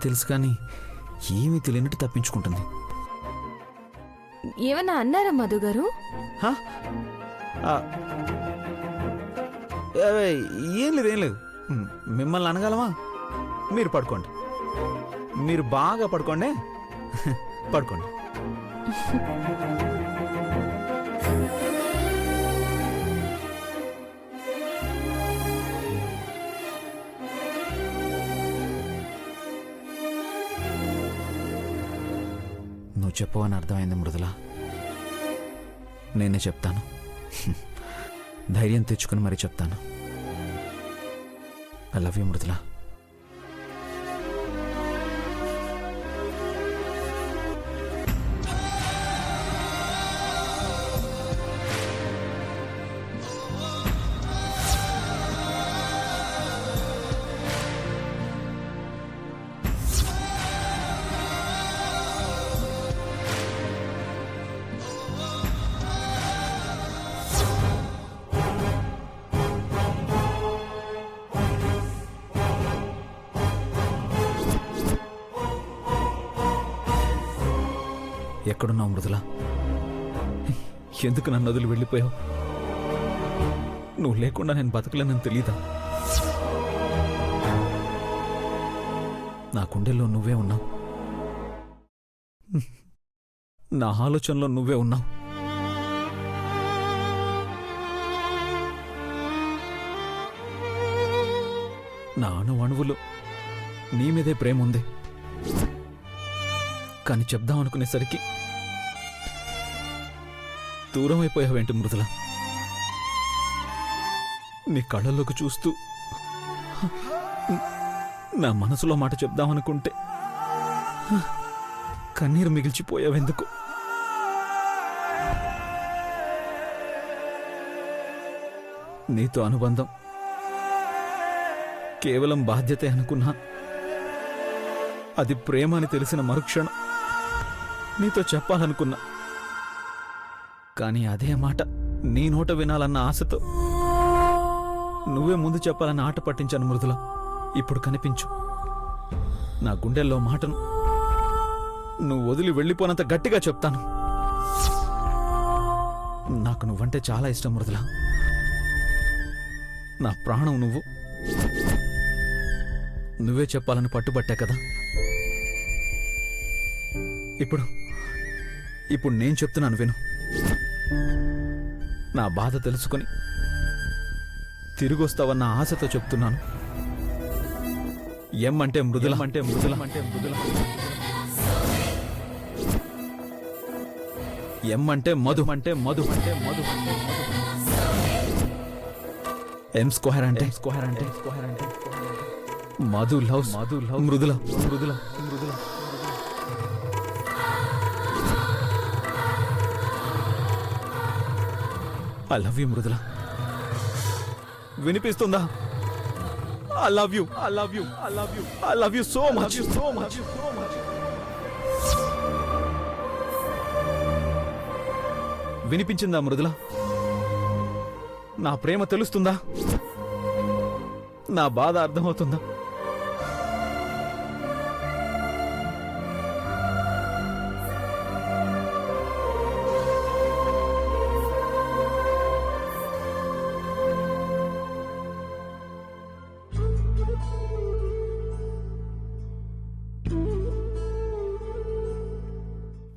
తెలుసు కానీ ఏమీ తెలియనట్టు తప్పించుకుంటుంది. ఏమన్నా అన్నారా మధు గారు? హా? ఏం లేదు. మిమ్మల్ని అనగలమా? మీరు పడుకోండి, మీరు బాగా పడుకోండి. పడుకోండి. నువ్వు చెప్పవని అర్థమైంది మృదుల. నేనే చెప్తాను. ధైర్యం తెచ్చుకుని మరీ చెప్తాను. I love you Mridula. ఎక్కడున్నావు మృదుల? ఎందుకు నన్ను వదిలి వెళ్ళిపోయావు? నువ్వు లేకుండా నేను బతకలేనని తెలీదా? నా గుండెల్లో నువ్వే ఉన్నావు, నా ఆలోచనలో నువ్వే ఉన్నావు. నా అణువణువులో నీ మీదే ప్రేమ ఉంది. కానీ చెప్దాం అనుకునేసరికి దూరం అయిపోయావేంటి మృదుల? నీ కళ్ళల్లోకి చూస్తూ నా మనసులో మాట చెప్దామనుకుంటే కన్నీరు మిగిల్చిపోయావెందుకు? నీతో అనుబంధం కేవలం బాధ్యతే అనుకున్నా, అది ప్రేమ అని తెలిసిన మరుక్షణం నీతో చెప్పాలనుకున్నా. కానీ అదే మాట నీ నోట వినాలన్న ఆశతో నువ్వే ముందు చెప్పాలని ఆట పట్టించాను మృదుల. ఇప్పుడు కనిపించు. నా గుండెల్లో మాటను నువ్వు వదిలి వెళ్ళిపోనంత గట్టిగా చెప్తాను. నాకు నువ్వంటే చాలా ఇష్టం మృదుల. నా ప్రాణం నువ్వు. నువ్వే చెప్పాలని పట్టుబట్టా కదా. ఇప్పుడు నేను చెప్తున్నాను, విను. నా బాధ తెలుసుకొని తిరిగొస్తావన్న ఆశతో చెప్తున్నాను. ఎమ్మంటే మృదుల, ఎమ్మంటే మధు, ఎం స్క్వేర్ అంటే Madhu love Mridula. I love you Mridula. వినిపిస్తుందా? I love you so much. వినిపించిందా మృదుల? నా ప్రేమ తెలుస్తుందా? నా బాధ అర్థమవుతుందా?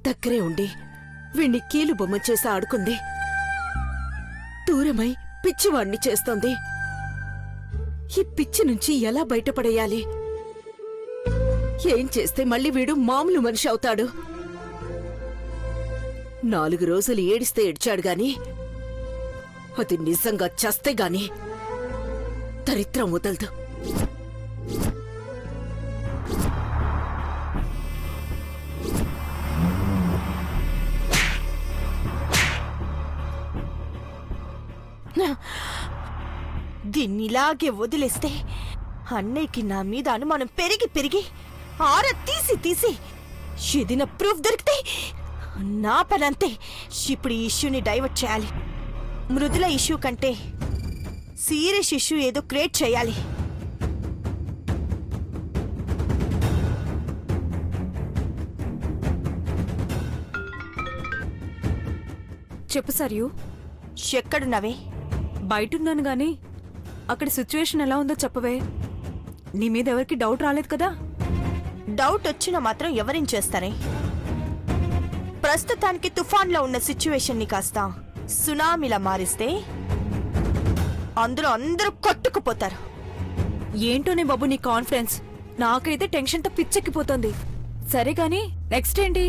దగ్గరే ఉండి వీణ్ణి కీలు బొమ్మ చేసి ఆడుకుంది. దూరమై పిచ్చివాణ్ణి చేస్తోంది. ఈ పిచ్చి నుంచి ఎలా బయటపడేయాలి? ఏం చేస్తే మళ్ళీ వీడు మామూలు మనిషి అవుతాడు? 4 రోజులు ఏడిస్తే ఏడ్చాడు గాని అది నిజంగా చస్తే గాని దరిద్రం వదలదు. దీన్నిలాగే వదిలేస్తే అన్నయ్యకి నా మీద అనుమానం పెరిగి ఆరా తీసి ఏదైనా ప్రూఫ్ దొరికితే నా పనంతే. ఇప్పుడు ఈ ఇష్యూని డైవర్ట్ చేయాలి. మృదుల ఇష్యూ కంటే సీరియస్ ఇష్యూ ఏదో క్రియేట్ చేయాలి. చెప్పు సరియు. ఎక్కడున్నావే? బయటున్నాను గాని అక్కడ సిచ్యువేషన్ ఎలా ఉందో చెప్పవే. నీ మీద ఎవరికి డౌట్ రాలేదు కదా? డౌట్ వచ్చినా మాత్రం ఎవరేం చేస్తారే? ప్రస్తుతానికి తుఫాన్లో ఉన్న సిచ్యువేషన్ ని కాస్త సునామీలా మారిస్తే అందులో అందరూ కొట్టుకుపోతారు. ఏంటోనే బాబు నీ కాన్ఫిడెన్స్. నాకైతే టెన్షన్తో పిచ్చెక్కిపోతుంది. సరే గాని నెక్స్ట్ ఏంటి?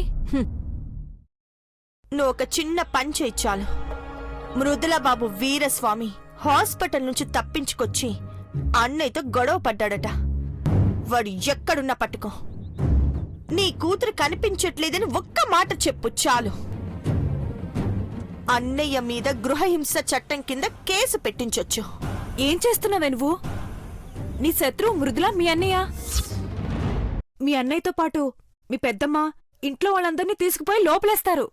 నువ్వు ఒక చిన్న పని చేయి చాలు. మృదుల బాబు వీరస్వామి హాస్పిటల్ నుంచి తప్పించుకొచ్చి అన్నయ్యతో గొడవ పడ్డాడట. వాడు ఎక్కడున్నా పట్టుకో. నీ కూతురు కనిపించట్లేదని ఒక్క మాట చెప్పు చాలు. అన్నయ్య మీద గృహహింస చట్టం కింద కేసు పెట్టించొచ్చు. ఏం చేస్తున్నావే నువ్వు? నీ శత్రువు మృదుల మీ అన్నయ్య. మీ అన్నయ్యతో పాటు మీ పెద్దమ్మ ఇంట్లో వాళ్ళందరినీ తీసుకుపోయి లోపలేస్తారు.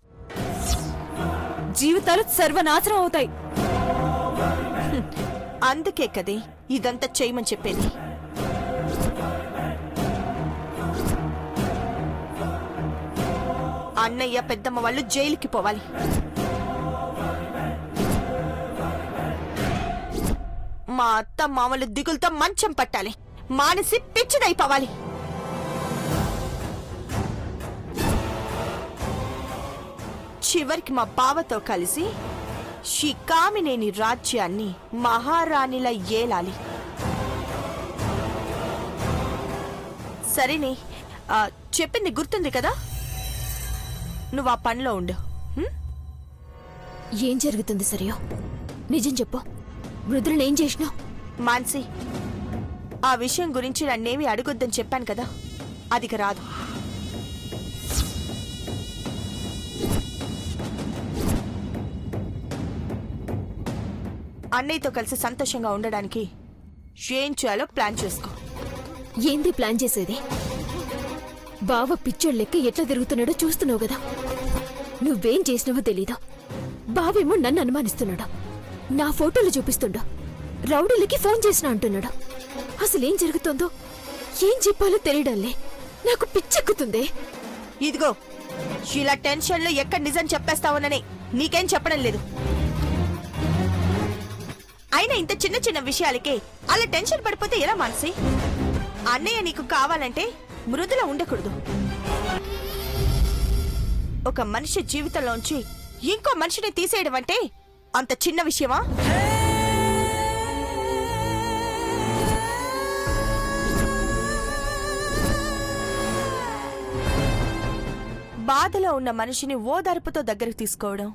జీవితాలు సర్వనాశనం అవుతాయి. అందుకే కదే ఇదంతా చేయమని చెప్పేది. అన్నయ్య పెద్దమ్మ వాళ్ళు జైలుకి పోవాలి. మా అత్త మామలు దిగులతో మంచం పట్టాలి. మానసి పిచ్చిదైపోవాలి. చివరికి మా బావతో కలిసి షికామినేని రాజ్యాన్ని మహారాణిలా ఏలాలి. సరేనే, చెప్పింది గుర్తుంది కదా? నువ్వు ఆ పనిలో ఉండు. ఏం జరుగుతుంది సరియో? నిజం చెప్పు. మృదులను ఏం చేసినావు? మాన్సి, ఆ విషయం గురించి నన్నేమీ అడగొద్దని చెప్పాను కదా, అదిక రాదు. అన్నయ్యతో కలిసి సంతోషంగా ఉండడానికి ఏం చేయాలో ప్లాన్ చేసుకో. ఏంది ప్లాన్ చేసేది? బావ పిచ్చోళ్ళ లెక్క ఎట్లా తిరుగుతున్నాడో చూస్తున్నావు కదా. నువ్వేం చేసినావో తెలీదా? బావేమో నన్ను అనుమానిస్తున్నాడు. నా ఫోటోలు చూపిస్తుండో రౌడీలకి ఫోన్ చేసినా అంటున్నాడు. అసలేం జరుగుతుందో ఏం చెప్పాలో తెలియడంలే. నాకు పిచ్చెక్కుతుందే. ఇదిగో, ఇలా టెన్షన్లో ఎక్కడ నిజం చెప్పేస్తావునని నీకేం చెప్పడం లేదు. అయినా ఇంత చిన్న చిన్న విషయాలకే అలా టెన్షన్ పడిపోతే ఎలా మానసి? అన్నయ్య నీకు కావాలంటే మృదుల ఉండకూడదు. ఒక మనిషి జీవితంలోంచి ఇంకో మనిషిని తీసేయడం అంటే అంత చిన్న విషయమా? బాధలో ఉన్న మనిషిని ఓదార్పుతో దగ్గరకు తీసుకోవడం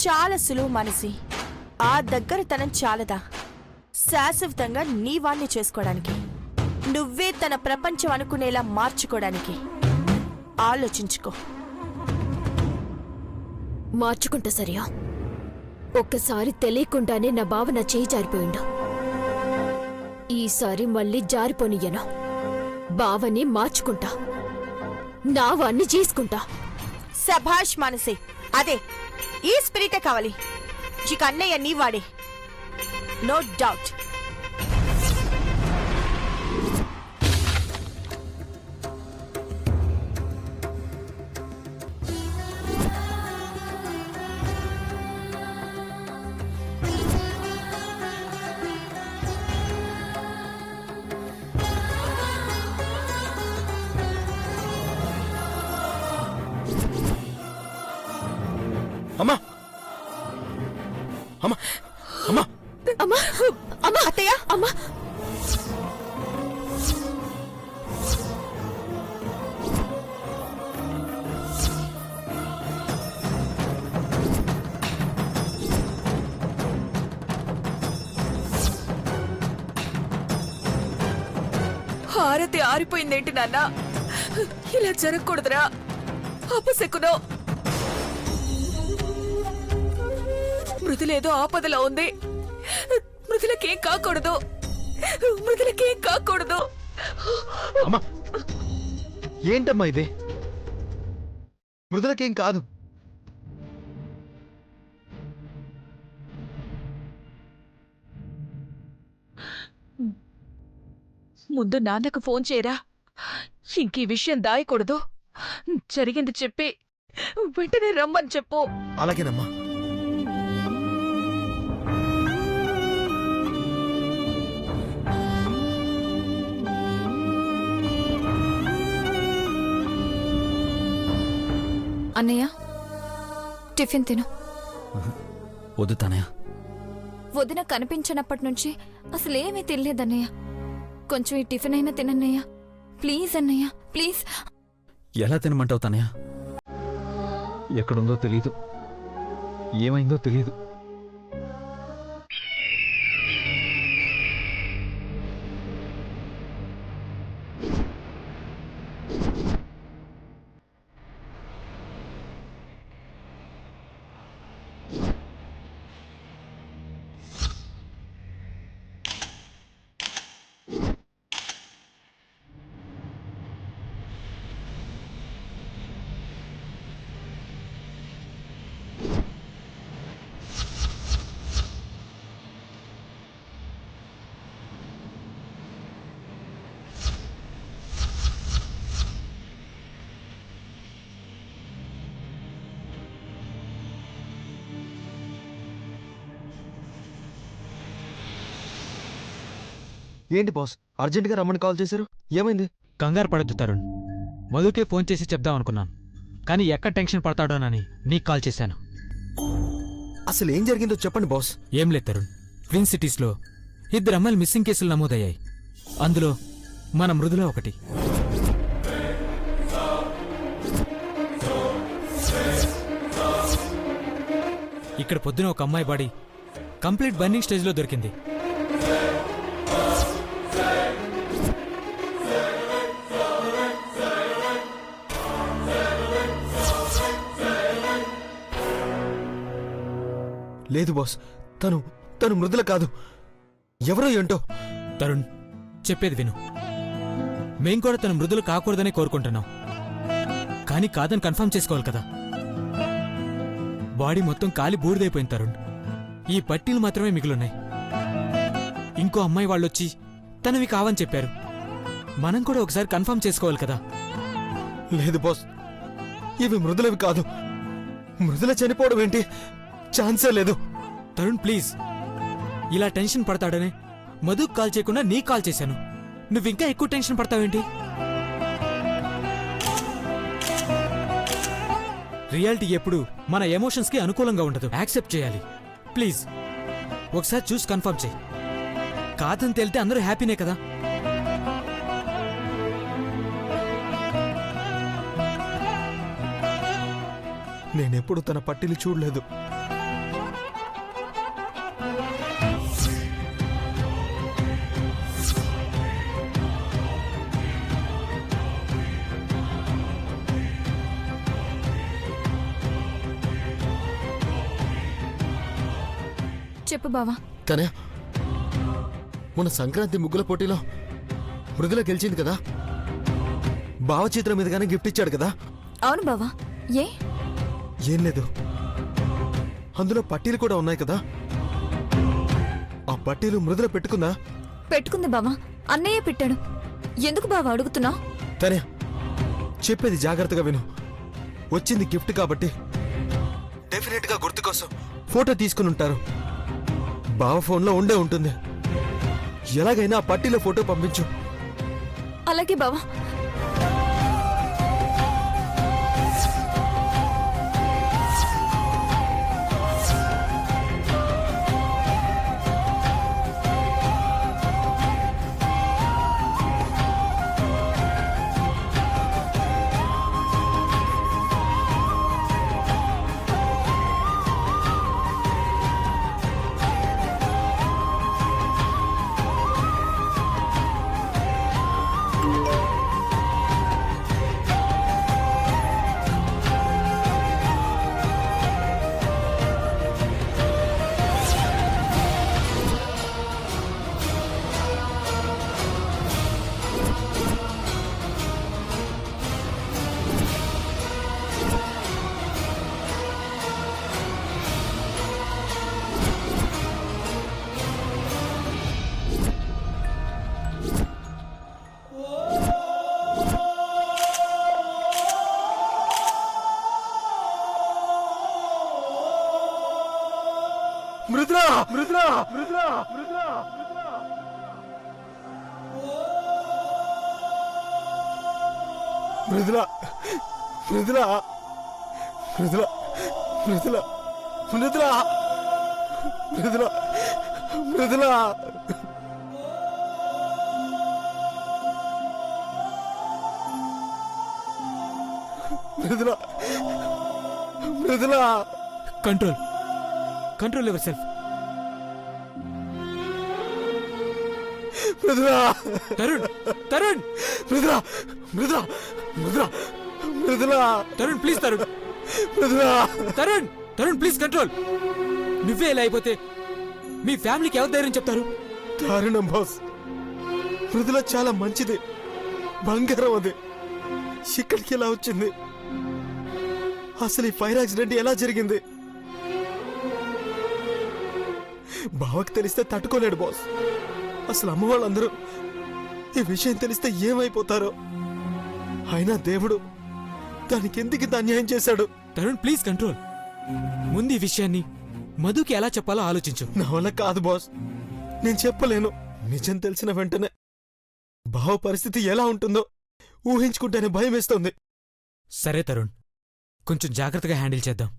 చాలా సులువు మనసి. ఆ దగ్గరతనం చాలదా శాశ్వతంగా నీ వాణ్ణి చేసుకోవడానికి, నువ్వే తన ప్రపంచం అనుకునేలా మార్చుకోవడానికి? ఆలోచించుకో. మార్చుకుంటా సరియా. ఒక్కసారి తెలియకుండానే నా బావ నా చేయి జారిపోయిండు. ఈసారి మళ్ళీ జారిపోనియ్యను. బావని మార్చుకుంటా, నా వాణ్ణి చేసుకుంటా. సభాష్ మానసి, అదే ఈ స్పిరిటే కావాలి. ఇక అన్నయ్య నీ వాడే, నో డౌట్. అమ్మా అమ్మా అమ్మా అమ్మా అమ్మా అత్తయ్య, అమ్మా హారతి ఆరిపోయిందేంటి నాన్న? ఇలా జరగకూడదురా. అపశకునో. మృదులేదో ఆపదలో ఉంది. మృదులకేం కాకూడదు. మృదులకేం కాకూడదు. అమ్మా, ఏంటమ్మా ఇది? మృదులకేం కాదు. ముందు నాన్నకు ఫోన్ చేయరా. ఇంకీ విషయం దాయకూడదు. జరిగింది చెప్పి వెంటనే రమ్మని చెప్పు. అలాగేనమ్మా. అన్నయ్య టిఫిన్ తిను. వద్దు తనయ. వదిన కనిపించినప్పటి నుంచి అసలేమీ తినలేదన్నయ్య. కొంచెం ఈ టిఫిన్ అయినా తినన్నయ్య. ప్లీజ్ అన్నయ్య, ప్లీజ్. ఎలా తినమంటావు తనయ? ఎక్కడుందో తెలీదు, ఏమైందో తెలీదు. ఏంటి బాస్, అర్జెంటుగా రమ్మని కాల్ చేశారు? ఏమైంది? కంగారు పడద్దు తరుణ్. మధుకే ఫోన్ చేసి చెప్దాం అనుకున్నాను, కానీ ఎక్కడ టెన్షన్ పడతాడోనని నీకు కాల్ చేశాను. అసలు ఏం జరిగిందో చెప్పండి బాస్. ఏం లేదు తరుణ్, ట్విన్ సిటీస్లో 2 అమ్మాయిలు మిస్సింగ్ కేసులు నమోదయ్యాయి. అందులో మన మృదుల ఒకటి. ఇక్కడ పొద్దున ఒక అమ్మాయి బాడీ కంప్లీట్ బర్నింగ్ స్టేజ్లో దొరికింది. లేదు బాస్, తను మృదుల కాదు, ఎవరో ఏంటో. తరుణ్, చెప్పేది విను. మేం కూడా తన మృదులు కాకూడదనే కోరుకుంటున్నాం, కానీ కాదని కన్ఫర్మ్ చేసుకోవాలి కదా. బాడీ మొత్తం కాలి బూడిదైపోయింది తరుణ్. ఈ పట్టీలు మాత్రమే మిగిలున్నాయి. ఇంకో అమ్మాయి వాళ్ళొచ్చి తనవి కావని చెప్పారు. మనం కూడా ఒకసారి కన్ఫర్మ్ చేసుకోవాలి కదా. లేదు బాస్, ఇవి మృదులవి కాదు. మృదుల చనిపోవడం ఏంటి? ఛాన్సే లేదు. తరుణ్ ప్లీజ్, ఇలా టెన్షన్ పడతాడనే మధుకు కాల్ చేయకుండా నీకు కాల్ చేశాను. నువ్వింకా ఎక్కువ టెన్షన్ పడతావేంటి? రియాలిటీ ఎప్పుడు మన ఎమోషన్స్కి అనుకూలంగా ఉండదు. యాక్సెప్ట్ చేయాలి. ప్లీజ్ ఒకసారి చూసి కన్ఫర్మ్ చేయి. కాదని తేలితే అందరూ హ్యాపీనే కదా. నేనెప్పుడు తన పట్టీలు చూడలేదు. చెప్పు బావా. తనే మన సంక్రాంతి ముగ్గుల పోటీలో మృదుల గెలిచింది కదా. భావచిత్రం మీదగానే గిఫ్ట్ ఇచ్చాడు కదా. అవును బావా. ఏ? ఏం లేదు, అందులో పట్టీలు కూడా ఉన్నాయి కదా. ఆ పట్టీలు మృదుల పెట్టుకుందా? పెట్టుకుంది బావా. అన్నయ్య పెట్టాడు. ఎందుకు బావా అడుగుతున్నావు? తనే చెప్పేది జాగ్రత్తగా విను. వచ్చింది గిఫ్ట్ కాబట్టి డెఫినెట్ గా గుర్తు కోసం ఫోటో తీసుకుని ఉంటారు. బావ ఫోన్లో ఉండే ఉంటుంది. ఎలాగైనా ఆ పట్టీలో ఫోటో పంపించు. అలాగే బావా. Mridula, Mridula, Mridula, Mridula, Mridula, Mridula, Mridula Mridula Mridula Mridula Mridula Mridula Mridula control control yourself. Mridula Tarun Tarun Mridula Mridula Mridula Mridula Tarun please Tarun Mridula Tarun Tarun please control. నువ్వే ఇలా అయిపోతే మీ ఫ్యామిలీకి ఎవరు ధైర్యం చెప్తారు? దారుణం బాస్. మృదుల చాలా మంచిది, బంగారం అది. ఇక్కడికి ఎలా వచ్చింది? అసలు ఈ ఫైర్ యాక్సిడెంట్ ఎలా జరిగింది? బావకి తెలిస్తే తట్టుకోలేడు బాస్. అసలు అమ్మ వాళ్ళందరూ ఈ విషయం తెలిస్తే ఏమైపోతారో. అయినా దేవుడు దానికి ఎందుకు ఇంత అన్యాయం చేశాడు? Tarun please control. ముందు ఈ విషయాన్ని మధుకి ఎలా చెప్పాలో ఆలోచించు. నా వల్ల కాదు బాస్, నేను చెప్పలేను. నిజం తెలిసిన వెంటనే బావ పరిస్థితి ఎలా ఉంటుందో ఊహించుకుంటేనే భయం వేస్తోంది. సరే తరుణ్, కొంచెం జాగ్రత్తగా హ్యాండిల్ చేద్దాం.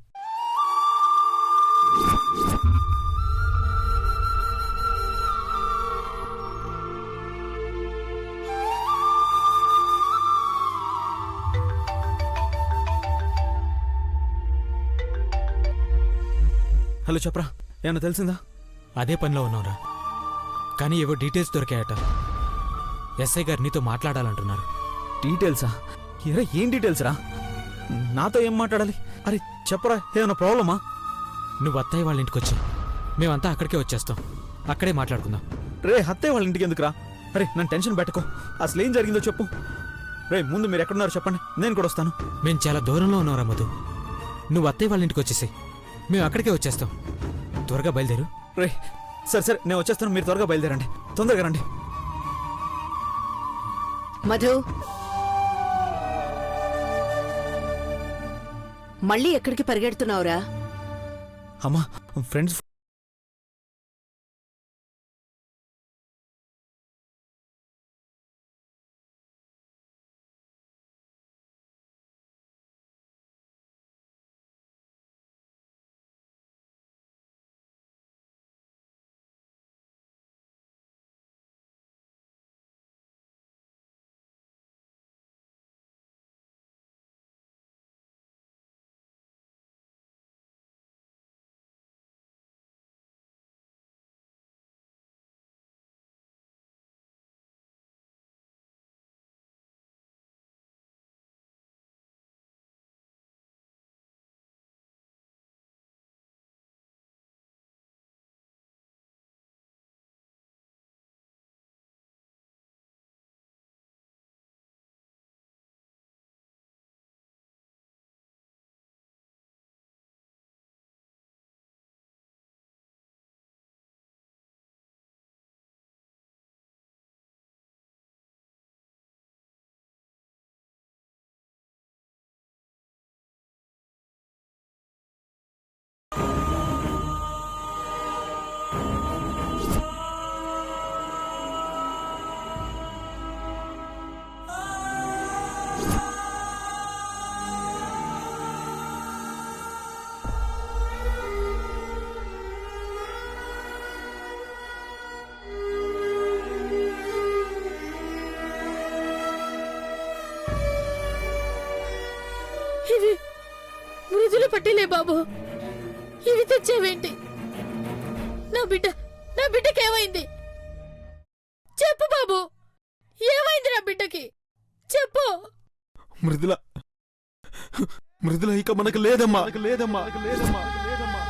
హలో చెప్పరా, ఏమన్నా తెలిసిందా? అదే పనిలో ఉన్నావురా, కానీ ఏవో డీటెయిల్స్ దొరికాయట. ఎస్ఐ గారు నీతో మాట్లాడాలంటున్నారు. డీటెయిల్సా? ఎరా ఏం డీటెయిల్స్ రా? నాతో ఏం మాట్లాడాలి? అరే చెప్పరా, ఏమన్నా ప్రాబ్లమా? నువ్వు అత్తయ్య వాళ్ళ ఇంటికి వచ్చి మేమంతా అక్కడికే వచ్చేస్తాం. అక్కడే మాట్లాడుకుందాం. రే హత్తే వాళ్ళ ఇంటికి ఎందుకురా? అరే నన్ను టెన్షన్ పెట్టుకో. అసలు ఏం జరిగిందో చెప్పు. రే ముందు మీరు ఎక్కడున్నారో చెప్పండి, నేను కూడా వస్తాను. మేం చాలా దూరంలో ఉన్నావురా మధు. నువ్వు అత్తయ్య వాళ్ళ ఇంటికి వచ్చేసాయి, మేము అక్కడికే వచ్చేస్తాం. త్వరగా బయలుదేరు. రే సరే సరే నేను వచ్చేస్తాను, మీరు త్వరగా బయలుదేరండి, తొందరగా రండి. మధు, మళ్ళీ ఎక్కడికి పరిగెడుతున్నావురా? అమ్మా ఫ్రెండ్స్ ఇవి మృదుల పట్టిలే బాబు, ఇవి తెచ్చేవేంటి? నా బిడ్డకేమైంది? చెప్పు బాబు, ఏమైంది నా బిడ్డకి? చెప్పు. మృదుల మృదుల ఇక మనకు లేదమ్మా, లేదమ్మా, లేదమ్మా, లేదమ్మా.